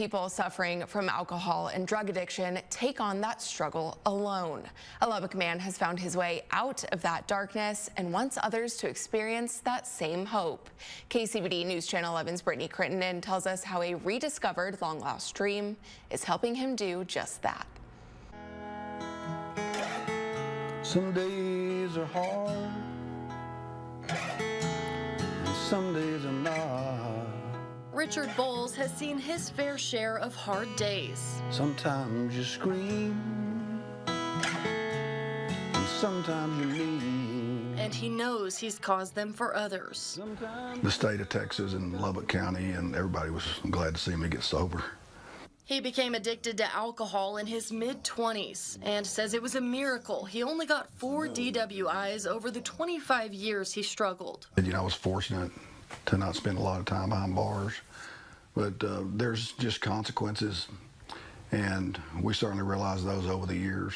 People suffering from alcohol and drug addiction take on that struggle alone. A Lubbock man has found his way out of that darkness and wants others to experience that same hope. KCBD News Channel 11's Brittany Crittenden tells us how a rediscovered long-lost dream is helping him do just that. Some days are hard, and some days are not. Richard Bowles has seen his fair share of hard days. Sometimes you scream, and sometimes you mean. And he knows he's caused them for others. The state of Texas and Lubbock County, and everybody was glad to see me get sober. He became addicted to alcohol in his mid-20s and says it was a miracle he only got 4 DWIs over the 25 years he struggled. You know, I was fortunate to not spend a lot of time behind bars, but there's just consequences, and we certainly realized those over the years.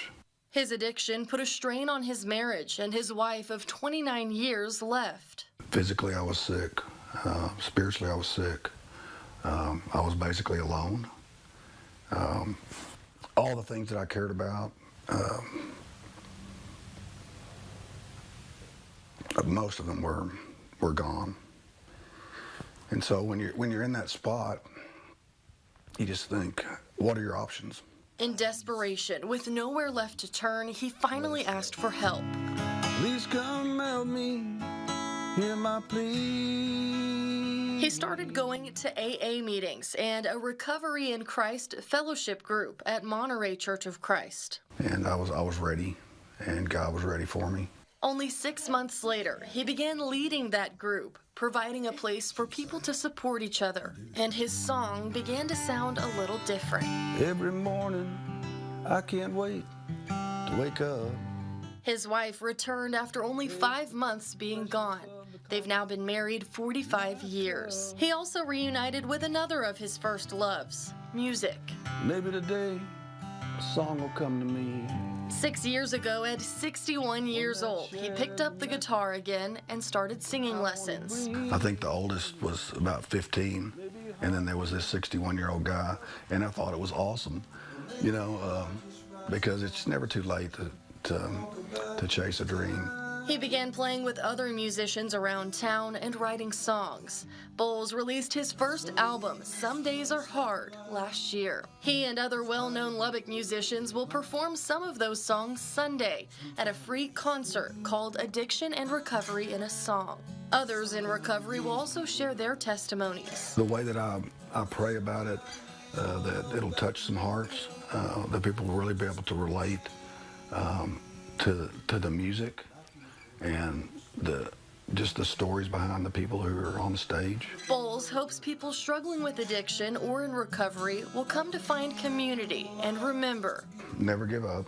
His addiction put a strain on his marriage, and his wife of 29 years left. Physically, I was sick. Spiritually, I was sick. I was basically alone. All the things that I cared about, most of them were gone. And so when you're in that spot, you just think, what are your options? In desperation, with nowhere left to turn, he finally asked for help. Please come help me, hear my plea. He started going to AA meetings and a Recovery in Christ fellowship group at Monterey Church of Christ. And I was ready, and God was ready for me. Only 6 months later, he began leading that group, providing a place for people to support each other. And his song began to sound a little different. Every morning, I can't wait to wake up. His wife returned after only 5 months being gone. They've now been married 45 years. He also reunited with another of his first loves, music. Maybe today, a song will come to me. 6 years ago, at 61 years old, he picked up the guitar again and started singing lessons. I think the oldest was about 15, and then there was this 61-year-old guy, and I thought it was awesome, you know, because it's never too late to chase a dream. He began playing with other musicians around town and writing songs. Bowles released his first album, Some Days Are Hard, last year. He and other well-known Lubbock musicians will perform some of those songs Sunday at a free concert called Addiction and Recovery in a Song. Others in recovery will also share their testimonies. The way that I pray about it, that it'll touch some hearts, that people will really be able to relate to the music and just the stories behind the people who are on the stage. Bowles hopes people struggling with addiction or in recovery will come to find community and remember. Never give up.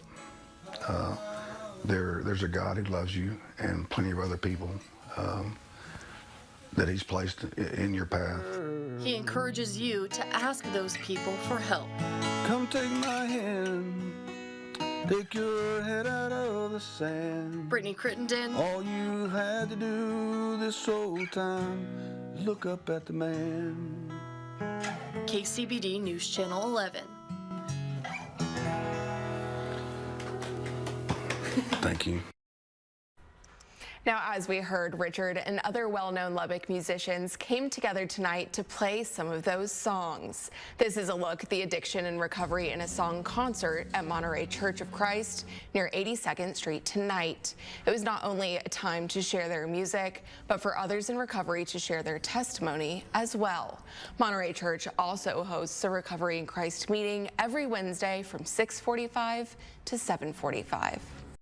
There's a God who loves you and plenty of other people that He's placed in your path. He encourages you to ask those people for help. Come take my hand. Take your head out of the sand. Brittany Crittenden. All you had to do this whole time is look up at the man. KCBD News Channel 11. Thank you. Now, as we heard, Richard and other well-known Lubbock musicians came together tonight to play some of those songs. This is a look at the Addiction and Recovery in a Song concert at Monterey Church of Christ near 82nd Street tonight. It was not only a time to share their music, but for others in recovery to share their testimony as well. Monterey Church also hosts a Recovery in Christ meeting every Wednesday from 6:45 to 7:45.